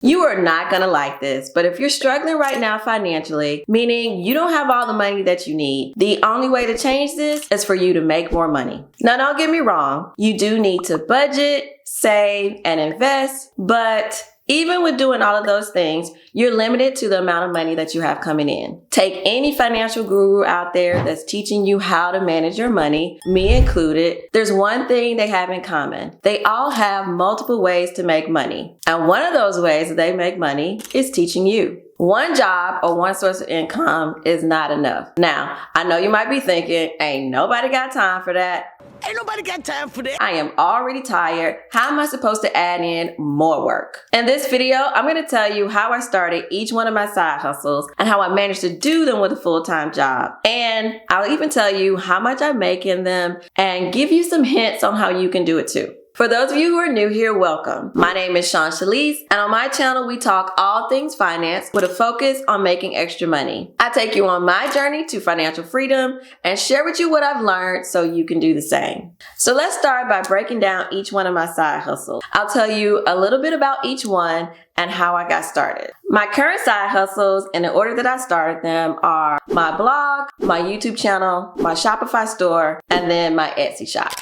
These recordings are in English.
You are not gonna like this, but if you're struggling right now financially, meaning you don't have all the money that you need, the only way to change this is for you to make more money. Now, don't get me wrong, you do need to budget, save, and invest, but even with doing all of those things, you're limited to the amount of money that you have coming in. Take any financial guru out there that's teaching you how to manage your money, me included. There's one thing they have in common. They all have multiple ways to make money. And one of those ways that they make money is teaching you. One job or one source of income is not enough. Now, I know you might be thinking, ain't nobody got time for that. Ain't nobody got time for that. I am already tired. How am I supposed to add in more work? In this video, I'm going to tell you how I started each one of my side hustles and how I managed to do them with a full-time job. And I'll even tell you how much I make in them and give you some hints on how you can do it too. For those of you who are new here, welcome. My name is Shawn Shalise, and on my channel, we talk all things finance with a focus on making extra money. I take you on my journey to financial freedom and share with you what I've learned so you can do the same. So let's start by breaking down each one of my side hustles. I'll tell you a little bit about each one and how I got started. My current side hustles, in the order that I started them, are my blog, my YouTube channel, my Shopify store, and then my Etsy shop.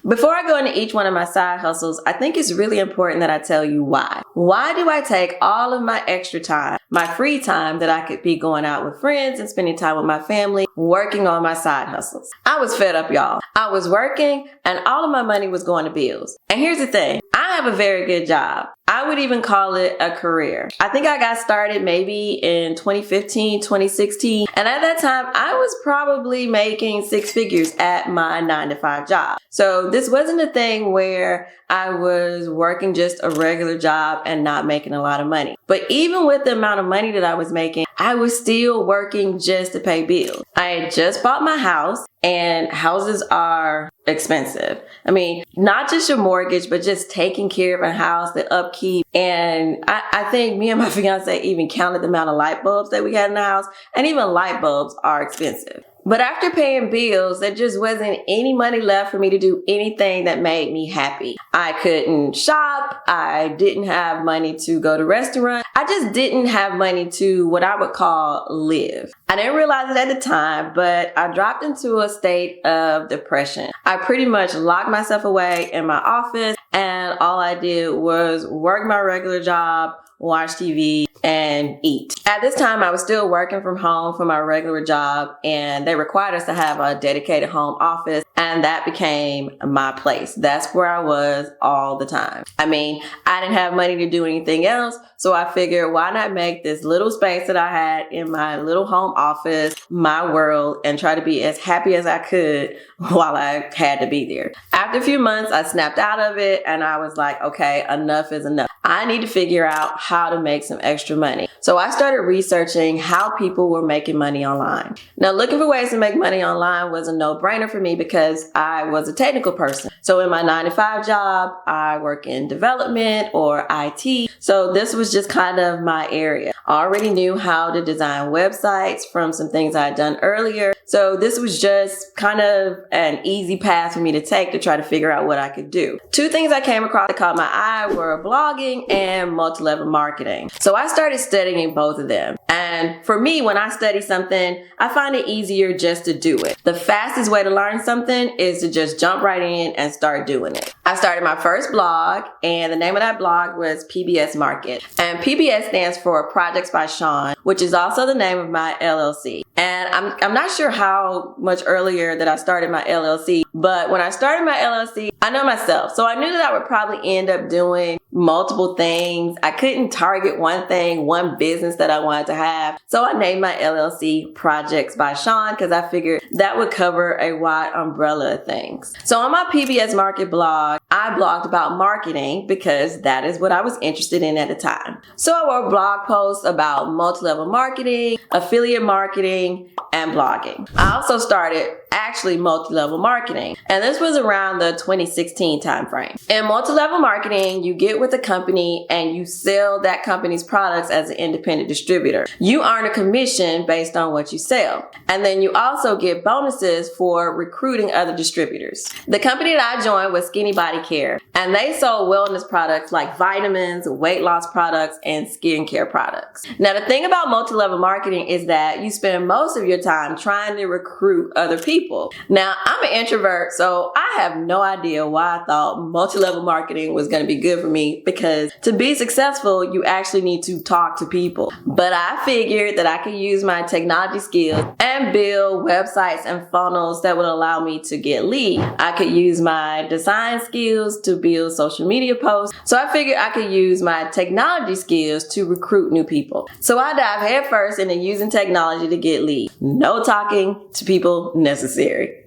Before I go into each one of my side hustles, I think it's really important that I tell you why. Why do I take all of my extra time, my free time that I could be going out with friends and spending time with my family, working on my side hustles? I was fed up, y'all. I was working and all of my money was going to bills. And here's the thing, I have a very good job. I would even call it a career. I think I got started maybe in 2015, 2016. And at that time, I was probably making six figures at my 9-to-5 job. So this wasn't a thing where I was working just a regular job and not making a lot of money. But even with the amount of money that I was making, I was still working just to pay bills. I had just bought my house, and houses are expensive. I mean, not just your mortgage, but just taking care of a house, the upkeep. And I think me and my fiance even counted the amount of light bulbs that we had in the house, and even light bulbs are expensive. But after paying bills, there just wasn't any money left for me to do anything that made me happy. I couldn't shop. I didn't have money to go to restaurants. I just didn't have money to what I would call live. I didn't realize it at the time, but I dropped into a state of depression. I pretty much locked myself away in my office, and all I did was work my regular job, watch TV, and eat. At this time, I was still working from home for my regular job, and they required us to have a dedicated home office, and that became my place. That's where I was all the time. I mean, I didn't have money to do anything else, so I figured, why not make this little space that I had in my little home office my world and try to be as happy as I could while I had to be there. After a few months, I snapped out of it, and I was like, okay, enough is enough. I need to figure out how to make some extra money. So I started researching how people were making money online. Now, looking for ways to make money online was a no-brainer for me because I was a technical person. So in my 9-to-5 job, I work in development or IT. So this was just kind of my area. I already knew how to design websites from some things I had done earlier. So this was just kind of an easy path for me to take to try to figure out what I could do. Two things I came across that caught my eye were blogging and multi-level marketing. So I started studying both of them. And for me, when I study something, I find it easier just to do it. The fastest way to learn something is to just jump right in and start doing it. I started my first blog, and the name of that blog was PBS Market. And PBS stands for Projects by Shawn, which is also the name of my LLC. And I'm not sure how much earlier that I started my LLC, but when I started my LLC, I know myself. So I knew that I would probably end up doing multiple things. I couldn't target one thing, one business that I wanted to have. So I named my LLC Projects by Shawn because I figured that would cover a wide umbrella of things. So on my PBS Market blog, I blogged about marketing because that is what I was interested in at the time. So I wrote blog posts about multi-level marketing, affiliate marketing, and blogging. I also started actually multi-level marketing. And this was around the 2016 timeframe. In multi-level marketing, you get with a company and you sell that company's products as an independent distributor. You earn a commission based on what you sell. And then you also get bonuses for recruiting other distributors. The company that I joined was Skinny Body Care, and they sold wellness products like vitamins, weight loss products, and skincare products. Now, the thing about multi-level marketing is that you spend most of your time trying to recruit other people. Now, I'm an introvert, so I have no idea why I thought multi-level marketing was going to be good for me, because to be successful, you actually need to talk to people. But I figured that I could use my technology skills and build websites and funnels that would allow me to get leads. I could use my design skills to build social media posts. So I figured I could use my technology skills to recruit new people. So I dive headfirst into using technology to get leads. No talking to people necessary.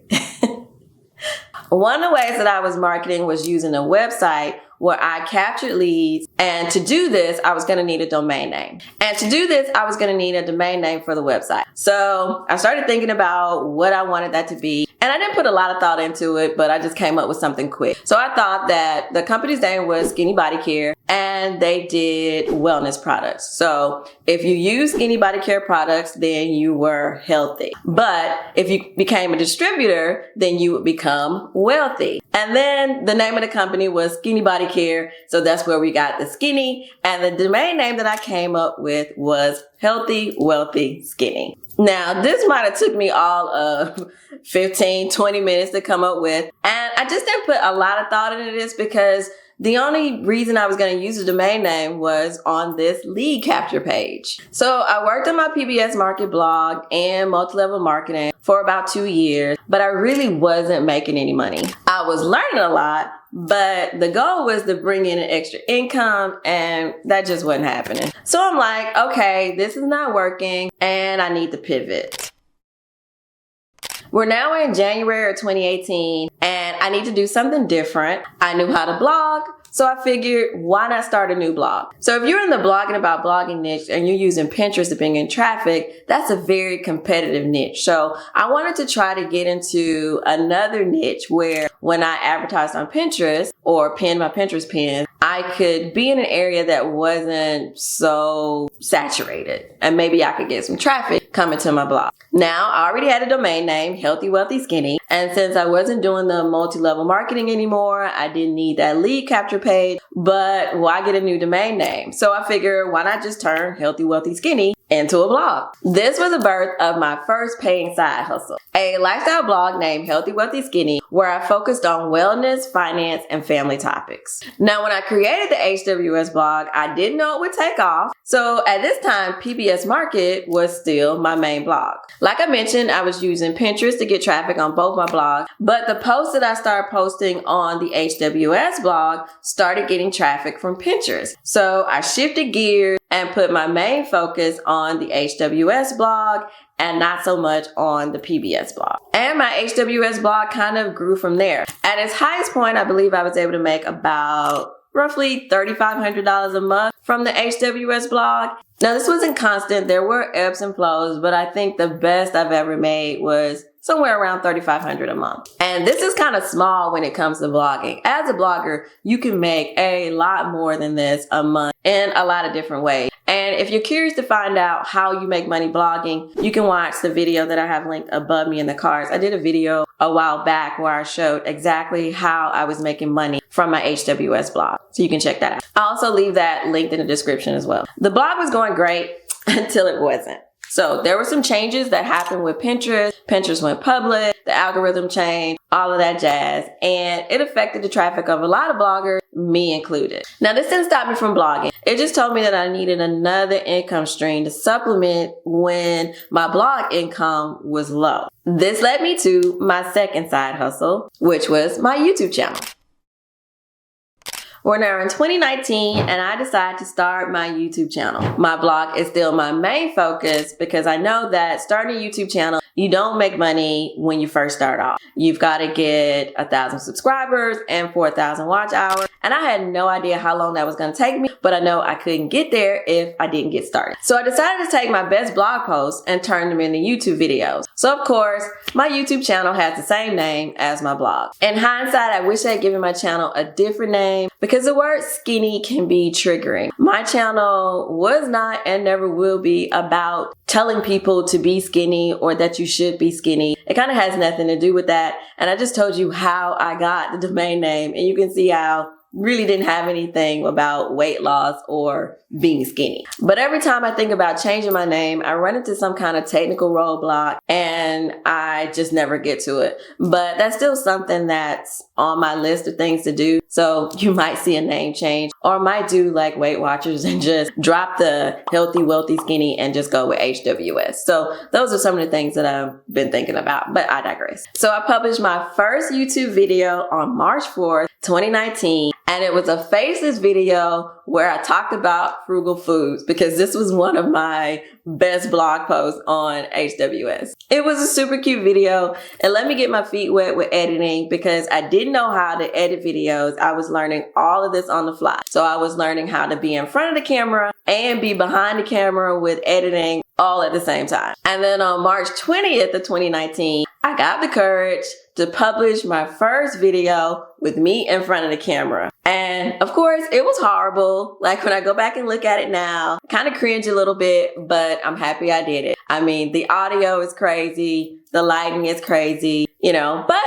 One of the ways that I was marketing was using a website where I captured leads. And to do this, I was going to need a domain name. And to do this, I was going to need a domain name for the website. So I started thinking about what I wanted that to be. And I didn't put a lot of thought into it, but I just came up with something quick. So I thought that the company's name was Skinny Body Care, and they did wellness products. So if you use Skinny Body Care products, then you were healthy. But if you became a distributor, then you would become wealthy. And then the name of the company was Skinny Body Care. So that's where we got the skinny. And the domain name that I came up with was Healthy, Wealthy, Skinny. Now, this might have took me all of 15, 20 minutes to come up with. And I just didn't put a lot of thought into this because the only reason I was going to use the domain name was on this lead capture page. So I worked on my PBS Market blog and multi-level marketing for about 2 years, but I really wasn't making any money. I was learning a lot, but the goal was to bring in an extra income, and that just wasn't happening. So I'm like, okay, this is not working and I need to pivot. We're now in January of 2018 and I need to do something different. I knew how to blog, so I figured, why not start a new blog? So if you're in the blogging about blogging niche and you're using Pinterest to bring in traffic, that's a very competitive niche. So I wanted to try to get into another niche where when I advertised on Pinterest or pinned my Pinterest pin, I could be in an area that wasn't so saturated and maybe I could get some traffic coming to my blog. Now, I already had a domain name, Healthy, Wealthy, Skinny. And since I wasn't doing the multi-level marketing anymore, I didn't need that lead capture page, but why get a new domain name? So I figured, why not just turn Healthy, Wealthy, Skinny into a blog? This was the birth of my first paying side hustle, a lifestyle blog named Healthy, Wealthy, Skinny, where I focused on wellness, finance, and family topics. Now, when I created the HWS blog, I didn't know it would take off. So at this time, PBS Market was still my main blog. Like I mentioned, I was using Pinterest to get traffic on both my blogs, but the posts that I started posting on the HWS blog started getting traffic from Pinterest. So I shifted gears and put my main focus on the HWS blog and not so much on the PBS blog. And my HWS blog kind of grew from there. At its highest point, I believe I was able to make about roughly $3,500 a month from the HWS blog. Now, this wasn't constant. There were ebbs and flows, but I think the best I've ever made was somewhere around $3,500 a month. And this is kind of small when it comes to blogging. As a blogger, you can make a lot more than this a month in a lot of different ways. And if you're curious to find out how you make money blogging, you can watch the video that I have linked above me in the cards. I did a video a while back where I showed exactly how I was making money from my HWS blog. So you can check that out. I'll also leave that linked in the description as well. The blog was going great until it wasn't. So there were some changes that happened with Pinterest. Pinterest went public, the algorithm changed, all of that jazz, and it affected the traffic of a lot of bloggers, me included. Now, this didn't stop me from blogging. It just told me that I needed another income stream to supplement when my blog income was low. This led me to my second side hustle, which was my YouTube channel. We're now in 2019 and I decided to start my YouTube channel. My blog is still my main focus because I know that starting a YouTube channel, you don't make money when you first start off. You've got to get 1,000 subscribers and 4,000 watch hours. And I had no idea how long that was going to take me, but I know I couldn't get there if I didn't get started. So I decided to take my best blog posts and turn them into YouTube videos. So of course, my YouTube channel has the same name as my blog. In hindsight, I wish I had given my channel a different name because the word skinny can be triggering. My channel was not and never will be about telling people to be skinny or that you should be skinny. It kind of has nothing to do with that. And I just told you how I got the domain name, and you can see how really didn't have anything about weight loss or being skinny. But every time I think about changing my name, I run into some kind of technical roadblock and I just never get to it. But that's still something that's on my list of things to do. So you might see a name change, or I might do like Weight Watchers and just drop the healthy, wealthy, skinny and just go with HWS. So those are some of the things that I've been thinking about, but I digress. So I published my first YouTube video on March 4th, 2019. And it was a faceless video where I talked about frugal foods because this was one of my best blog posts on HWS. It was a super cute video and let me get my feet wet with editing because I didn't know how to edit videos. I was learning all of this on the fly. So I was learning how to be in front of the camera and be behind the camera with editing all at the same time. And then on March 20th of 2019, I got the courage to publish my first video with me in front of the camera. And of course, it was horrible. Like when I go back and look at it now, kind of cringe a little bit, but I'm happy I did it. I mean, the audio is crazy. The lighting is crazy, but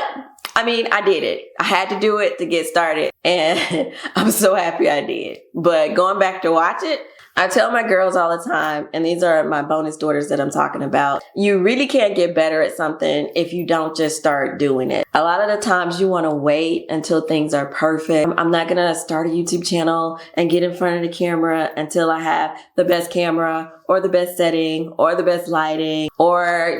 I mean, I did it. I had to do it to get started and I'm so happy I did. But going back to watch it, I tell my girls all the time, and these are my bonus daughters that I'm talking about, you really can't get better at something if you don't just start doing it. A lot of the times you want to wait until things are perfect. I'm not going to start a YouTube channel and get in front of the camera until I have the best camera or the best setting or the best lighting or,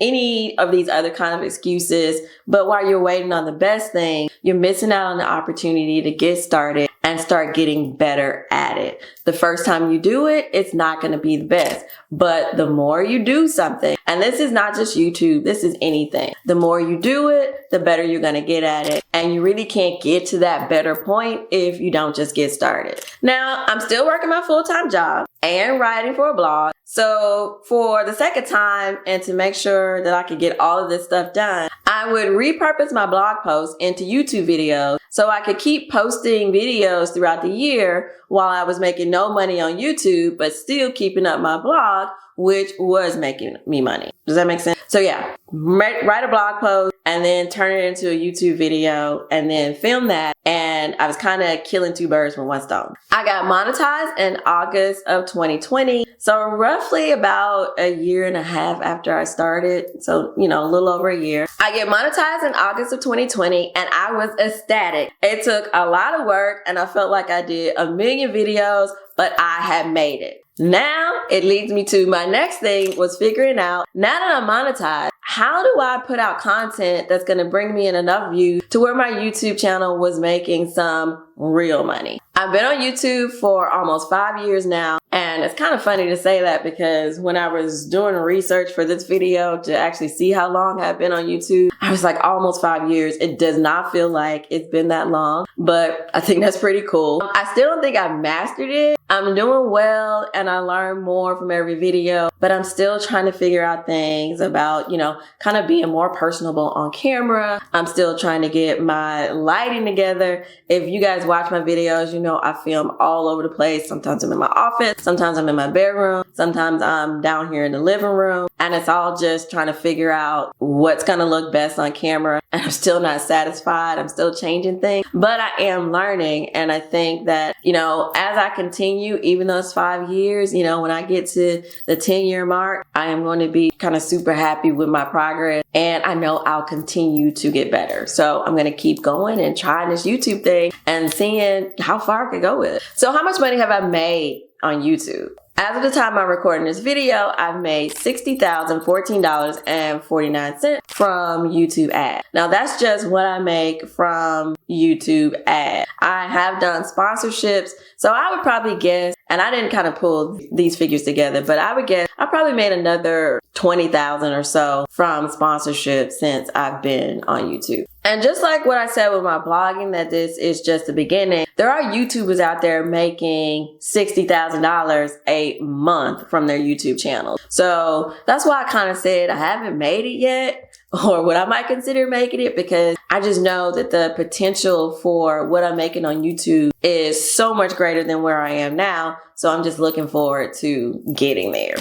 any of these other kind of excuses. But while you're waiting on the best thing, you're missing out on the opportunity to get started and start getting better at it. The first time you do it, it's not going to be the best. But the more you do something, and this is not just YouTube, this is anything. The more you do it, the better you're going to get at it. And you really can't get to that better point if you don't just get started. Now, I'm still working my full-time job and writing for a blog. So for the second time and to make sure that I could get all of this stuff done, I would repurpose my blog posts into YouTube videos so I could keep posting videos throughout the year while I was making no money on YouTube, but still keeping up my blog, which was making me money. Does that make sense? So yeah, write a blog post and then turn it into a YouTube video and then film that. And I was kind of killing two birds with one stone. I got monetized in August of 2020. So roughly about a year and a half after I started. So, a little over a year. I get monetized in August of 2020 and I was ecstatic. It took a lot of work and I felt like I did a million videos, but I had made it. Now it leads me to my next thing was figuring out, now that I'm monetized, how do I put out content that's going to bring me in enough views to where my YouTube channel was making some real money? I've been on YouTube for almost 5 years now. And it's kind of funny to say that because when I was doing research for this video to actually see how long I've been on YouTube, I was like almost 5 years. It does not feel like it's been that long, but I think that's pretty cool. I still don't think I've mastered it. I'm doing well and I learn more from every video, but I'm still trying to figure out things about, kind of being more personable on camera. I'm still trying to get my lighting together. If you guys watch my videos, I film all over the place. Sometimes I'm in my office. Sometimes I'm in my bedroom. Sometimes I'm down here in the living room. And it's all just trying to figure out what's going to look best on camera. And I'm still not satisfied. I'm still changing things, but I am learning. And I think that, as I continue, even though it's 5 years, when I get to the 10-year mark, I am going to be kind of super happy with my progress. And I know I'll continue to get better. So I'm going to keep going and trying this YouTube thing and seeing how far I could go with it. So how much money have I made on YouTube? As of the time I'm recording this video, I've made $60,014.49 from YouTube ads. Now that's just what I make from YouTube ads. I have done sponsorships, so I would probably guess and I didn't kind of pull these figures together, but I would guess I probably made another 20,000 or so from sponsorship since I've been on YouTube. And just like what I said with my blogging, that this is just the beginning, there are YouTubers out there making $60,000 a month from their YouTube channel. So that's why I kind of said I haven't made it yet, or what I might consider making it, because I just know that the potential for what I'm making on YouTube is so much greater than where I am now. So I'm just looking forward to getting there.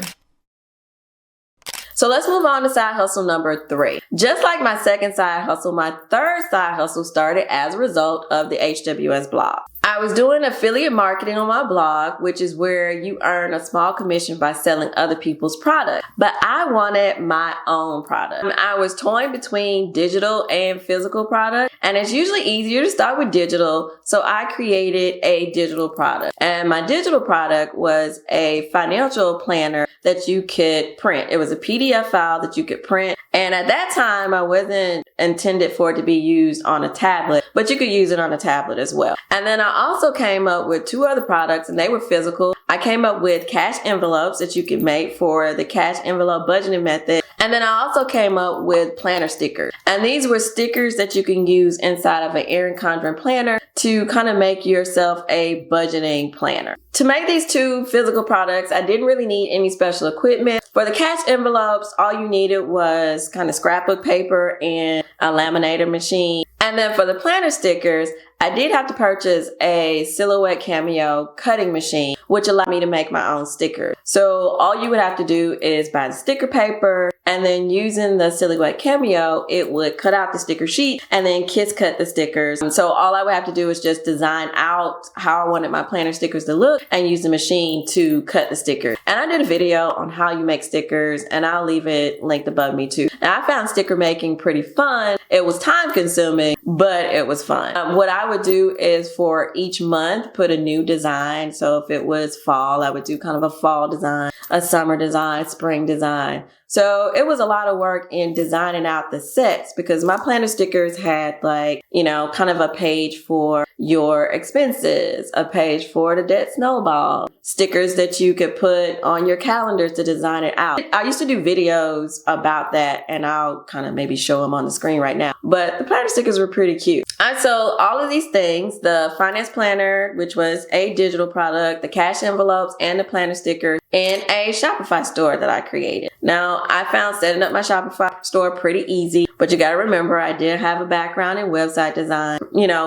So let's move on to side hustle number 3. Just like my second side hustle, my third side hustle started as a result of the HWS blog. I was doing affiliate marketing on my blog, which is where you earn a small commission by selling other people's products. But I wanted my own product. I was toying between digital and physical product, and it's usually easier to start with digital. So I created a digital product, and my digital product was a financial planner that you could print. It was a PDF file that you could print. And at that time, I wasn't intended for it to be used on a tablet, but you could use it on a tablet as well. And then I also came up with 2 other products, and they were physical. I came up with cash envelopes that you could make for the cash envelope budgeting method. And then I also came up with planner stickers. And these were stickers that you can use inside of an Erin Condren planner to kind of make yourself a budgeting planner. To make these 2 physical products, I didn't really need any special equipment. For the cash envelopes, all you needed was kind of scrapbook paper and a laminator machine. And then for the planner stickers, I did have to purchase a Silhouette Cameo cutting machine, which allowed me to make my own stickers. So all you would have to do is buy the sticker paper, and then using the Silhouette Cameo, it would cut out the sticker sheet and then kiss cut the stickers. So all I would have to do is just design out how I wanted my planner stickers to look and use the machine to cut the stickers. And I did a video on how you make stickers, and I'll leave it linked above me too. Now, I found sticker making pretty fun. It was time consuming, but it was fun. What I would do is for each month, put a new design. So if it was fall, I would do kind of a fall design, a summer design, spring design. So it was a lot of work in designing out the sets, because my planner stickers had kind of a page for your expenses, a page for the debt snowball, stickers that you could put on your calendars to design it out. I used to do videos about that, and I'll kind of maybe show them on the screen right now. But the planner stickers were pretty cute. I sold all of these things, the finance planner, which was a digital product, the cash envelopes, and the planner stickers, in a Shopify store that I created. Now, I found setting up my Shopify store pretty easy, but you got to remember, I did have a background in website design.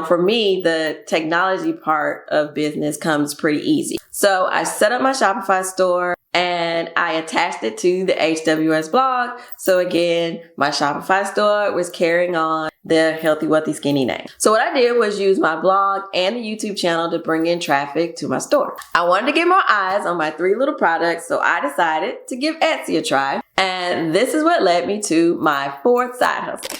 For me, the technology part of business comes pretty easy. So I set up my Shopify store, and I attached it to the HWS blog. So again, my Shopify store was carrying on the Healthy Wealthy Skinny name. So what I did was use my blog and the YouTube channel to bring in traffic to my store. I wanted to get more eyes on my 3 little products, so I decided to give Etsy a try. And this is what led me to my 4th side hustle.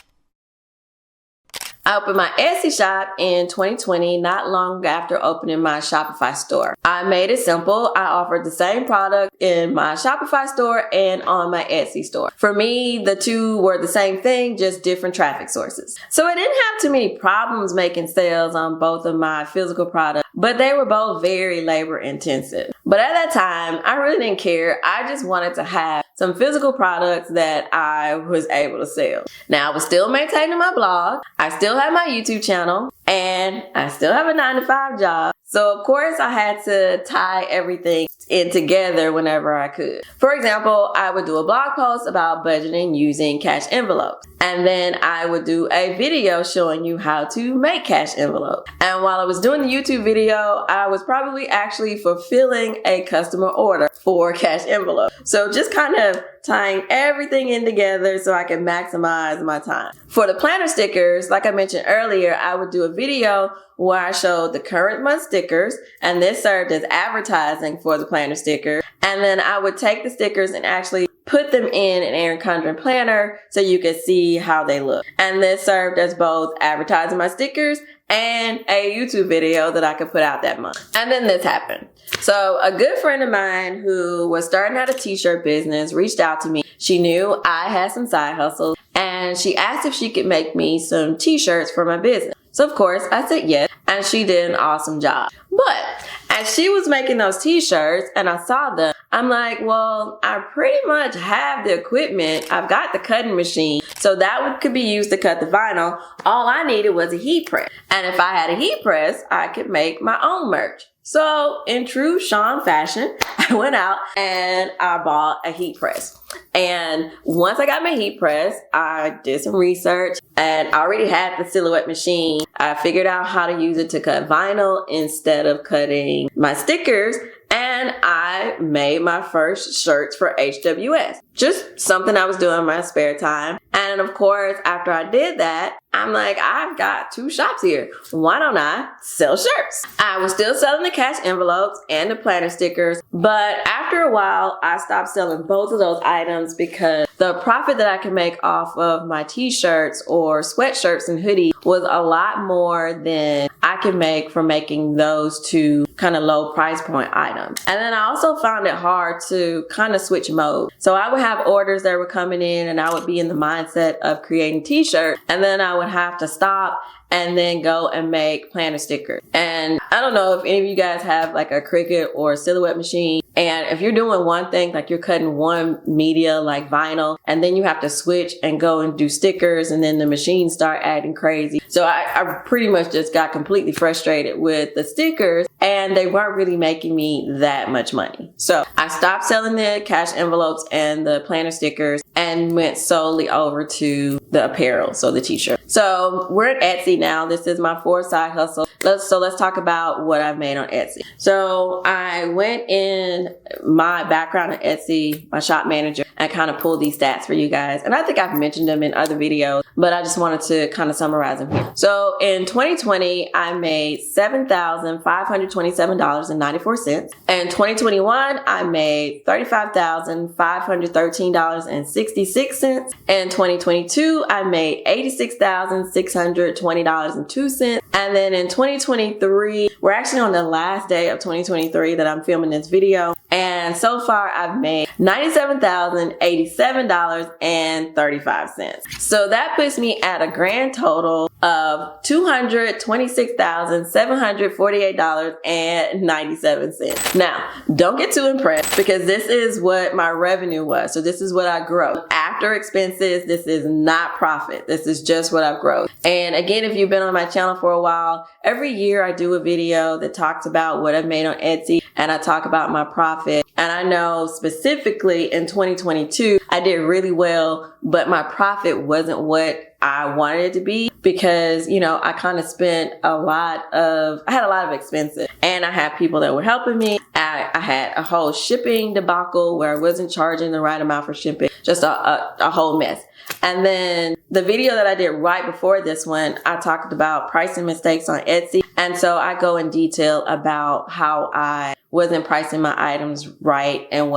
I opened my Etsy shop in 2020, not long after opening my Shopify store. I made it simple. I offered the same product in my Shopify store and on my Etsy store. For me, the 2 were the same thing, just different traffic sources. So I didn't have too many problems making sales on both of my physical products, but they were both very labor intensive. But at that time, I really didn't care. I just wanted to have some physical products that I was able to sell. Now, I was still maintaining my blog. I still have my YouTube channel, and I still have a 9-to-5 job. So of course I had to tie everything in together whenever I could. For example, I would do a blog post about budgeting using cash envelopes. And then I would do a video showing you how to make cash envelopes. And while I was doing the YouTube video, I was probably actually fulfilling a customer order for cash envelopes. So just kind of tying everything in together so I can maximize my time. For the planner stickers, like I mentioned earlier, I would do a video where I showed the current month stickers, and this served as advertising for the planner sticker. And then I would take the stickers and actually put them in an Erin Condren planner so you could see how they look. And this served as both advertising my stickers and a YouTube video that I could put out that month. And then this happened. So a good friend of mine who was starting out a t-shirt business reached out to me. She knew I had some side hustles, and she asked if she could make me some t-shirts for my business. So of course I said yes, and she did an awesome job. But as she was making those t-shirts and I saw them, I'm like, well, I pretty much have the equipment. I've got the cutting machine, so that could be used to cut the vinyl. All I needed was a heat press. And if I had a heat press, I could make my own merch. So in true Sean fashion, I went out and I bought a heat press. And once I got my heat press, I did some research and I already had the silhouette machine. I figured out how to use it to cut vinyl instead of cutting my stickers. And I made my first shirts for HWS. Just something I was doing in my spare time. And of course, after I did that, I'm like, I've got 2 shops here. Why don't I sell shirts? I was still selling the cash envelopes and the planner stickers. But after a while, I stopped selling both of those items because the profit that I could make off of my t-shirts or sweatshirts and hoodies was a lot more than I could make from making those 2 kind of low price point items. And then I also found it hard to kind of switch mode. So I would have orders that were coming in and I would be in the mindset of creating t-shirts, and then I would have to stop and then go and make planner stickers. And I don't know if any of you guys have like a Cricut or a silhouette machine. And if you're doing one thing, like you're cutting one media like vinyl, and then you have to switch and go and do stickers, and then the machine start acting crazy. So I pretty much just got completely frustrated with the stickers, and they weren't really making me that much money. So I stopped selling the cash envelopes and the planner stickers and went solely over to the apparel, so the t-shirt. So we're at Etsy now. This is my 4th side hustle. Let's talk about what I've made on Etsy. So I went in my background at Etsy, my shop manager, and kind of pulled these stats for you guys. And I think I've mentioned them in other videos, but I just wanted to kind of summarize them here. So in 2020, I made $7,527.94. In 2021, I made $35,513.66. In 2022, I made $86,620.02. And then in 2023, we're actually on the last day of 2023 that I'm filming this video. And so far I've made $97,087.35. So that puts me at a grand total of $226,748.97. Now, don't get too impressed because this is what my revenue was. So this is what I grow. After expenses, this is not profit. This is just what I've grown. And again, if you've been on my channel for a while, every year I do a video that talks about what I've made on Etsy and I talk about my profit. And I know specifically in 2022, I did really well, but my profit wasn't what I wanted it to be because, you know, I kind of spent I had a lot of expenses and I had people that were helping me. I had a whole shipping debacle where I wasn't charging the right amount for shipping, just a whole mess. And then the video that I did right before this one, I talked about pricing mistakes on Etsy. And so I go in detail about how I wasn't pricing my items right and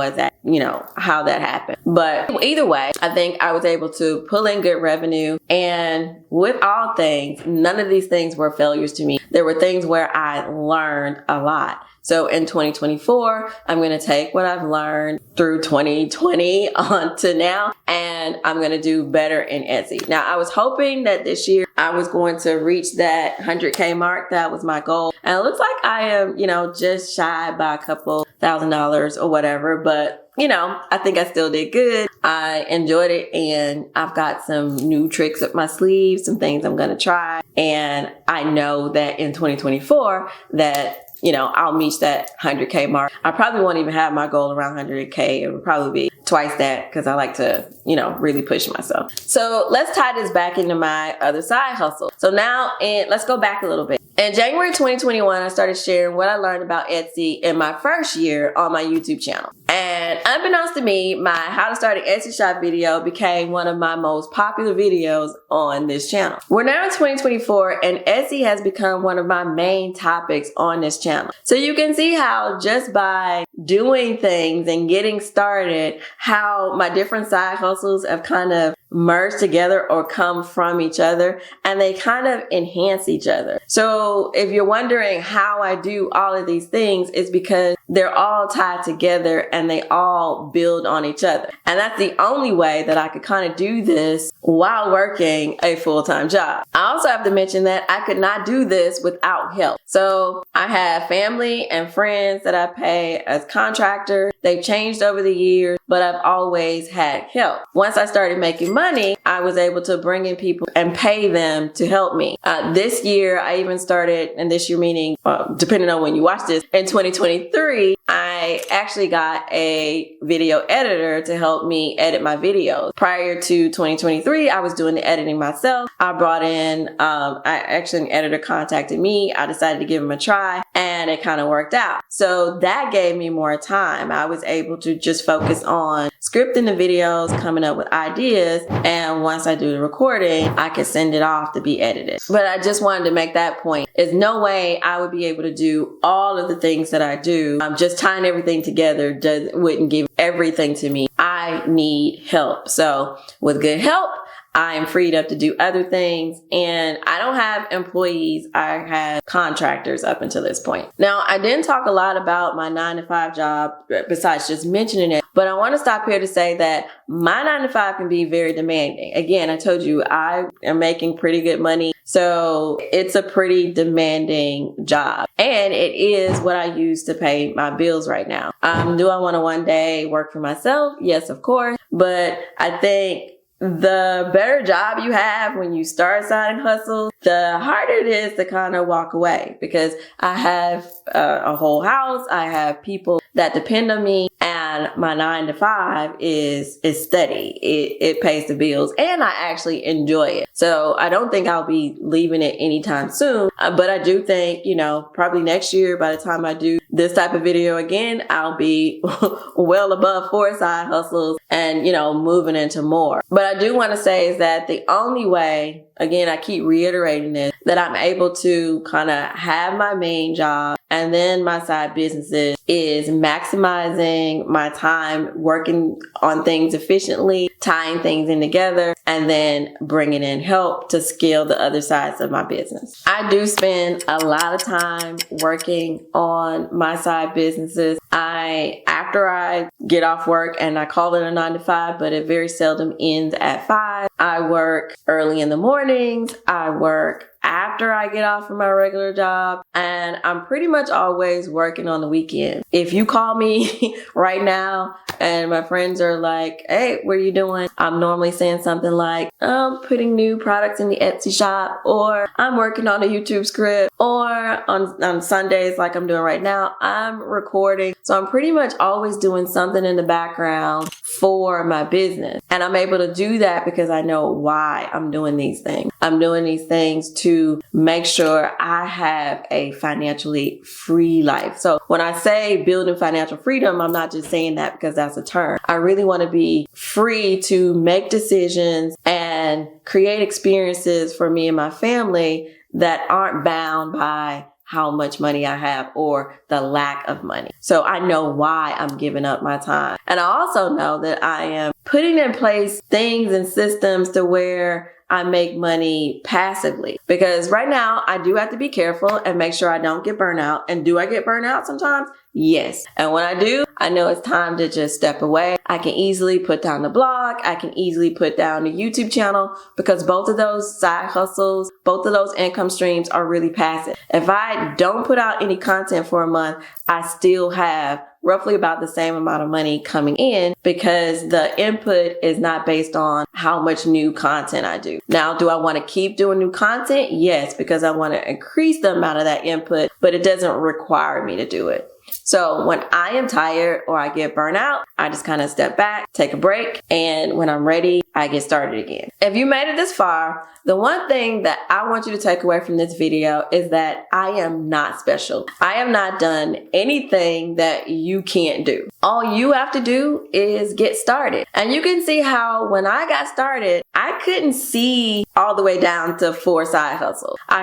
how that happened. But either way, I think I was able to pull in good revenue. And with all things, none of these things were failures to me. There were things where I learned a lot. So in 2024, I'm going to take what I've learned through 2020 on to now, and I'm going to do better in Etsy. Now, I was hoping that this year I was going to reach that 100K mark. That was my goal. And it looks like I am, just shy by a couple $1,000s or whatever. But, I think I still did good. I enjoyed it, and I've got some new tricks up my sleeve, some things I'm going to try. And I know that in 2024 that I'll meet that 100K mark. I probably won't even have my goal around 100K. It would probably be twice that because I like to, really push myself. So let's tie this back into my other side hustle. So now let's go back a little bit. In January 2021, I started sharing what I learned about Etsy in my first year on my YouTube channel. And unbeknownst to me, my how to start an Etsy shop video became one of my most popular videos on this channel. We're now in 2024 and Etsy has become one of my main topics on this channel. So you can see how just by doing things and getting started, how my different side hustles have kind of merge together or come from each other, and they kind of enhance each other. So if you're wondering how I do all of these things, it's because they're all tied together and they all build on each other. And that's the only way that I could kind of do this while working a full-time job. I also have to mention that I could not do this without help. So I have family and friends that I pay as contractors. They've changed over the years, but I've always had help. Once I started making money, I was able to bring in people and pay them to help me. This year, I even started, and this year meaning, depending on when you watch this, in 2023, I actually got a video editor to help me edit my videos. Prior to 2023, I was doing the editing myself. I brought in, an editor contacted me. I decided to give him a try, and it kind of worked out. So that gave me more time. I was able to just focus on scripting the videos, coming up with ideas, and once I do the recording, I can send it off to be edited. But I just wanted to make that point. There's no way I would be able to do all of the things that I do. Just tying everything together wouldn't give everything to me. I need help. So with good help, I am freed up to do other things, and I don't have employees. I have contractors up until this point. Now, I didn't talk a lot about my 9-to-5 job besides just mentioning it, but I want to stop here to say that my 9-to-5 can be very demanding. Again, I told you I am making pretty good money, so it's a pretty demanding job, and it is what I use to pay my bills right now. Do I want to one day work for myself? Yes, of course, but I think the better job you have when you start side hustles, the harder it is to kind of walk away, because I have a whole house. I have people that depend on me, and my 9-to-5 is steady. It pays the bills, and I actually enjoy it. So I don't think I'll be leaving it anytime soon. But I do think, probably next year, by the time I do this type of video again, I'll be well above 4 side hustles and, moving into more. But I do want to say is that the only way, again, I keep reiterating this, that I'm able to kind of have my main job and then my side businesses is maximizing my time working on things efficiently, tying things in together, and then bringing in help to scale the other sides of my business. I do spend a lot of time working on my side businesses. After I get off work, and I call it a 9-to-5, but it very seldom ends at 5. I work early in the mornings. I work after I get off from my regular job, and I'm pretty much always working on the weekend. If you call me right now and my friends are like, hey, what are you doing? I'm normally saying something like, I'm putting new products in the Etsy shop, or I'm working on a YouTube script, or on Sundays like I'm doing right now, I'm recording. So I'm pretty much always doing something in the background for my business. And I'm able to do that because I know why I'm doing these things. I'm doing these things to make sure I have a financially free life. So when I say building financial freedom, I'm not just saying that because that's a term. I really want to be free to make decisions and create experiences for me and my family that aren't bound by how much money I have or the lack of money. So I know why I'm giving up my time. And I also know that I am putting in place things and systems to where I make money passively, because right now I do have to be careful and make sure I don't get burnt out. And do I get burnt out sometimes? Yes. And when I do, I know it's time to just step away. I can easily put down the blog. I can easily put down the YouTube channel, because both of those side hustles, both of those income streams are really passive. If I don't put out any content for a month, I still have roughly about the same amount of money coming in, because the input is not based on how much new content I do. Now, do I want to keep doing new content? Yes, because I want to increase the amount of that input, but it doesn't require me to do it. So when I am tired or I get burnt out, I just kind of step back, take a break, and when I'm ready, I get started again. If you made it this far, the one thing that I want you to take away from this video is that I am not special. I have not done anything that you can't do. All you have to do is get started. And you can see how when I got started, I couldn't see all the way down to 4 side hustles. I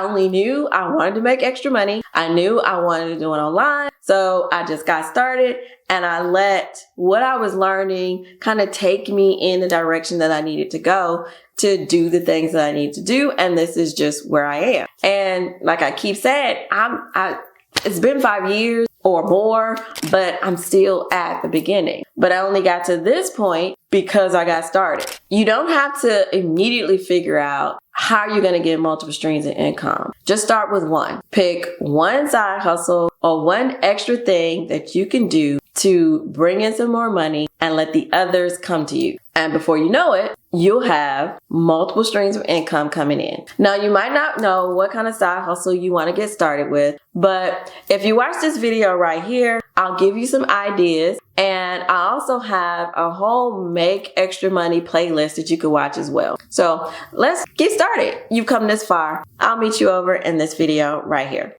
only knew I wanted to make extra money. I knew I wanted to do it online. fun. So I just got started and I let what I was learning kind of take me in the direction that I needed to go to do the things that I need to do. And this is just where I am. And like I keep saying, it's been 5 years or more, but I'm still at the beginning. But I only got to this point because I got started. You don't have to immediately figure out how you're going to get multiple streams of income. Just start with one. Pick one side hustle or one extra thing that you can do to bring in some more money and let the others come to you. And before you know it, you'll have multiple streams of income coming in. Now, you might not know what kind of side hustle you want to get started with, but if you watch this video right here, I'll give you some ideas. And I also have a whole make extra money playlist that you can watch as well. So let's get started. You've come this far. I'll meet you over in this video right here.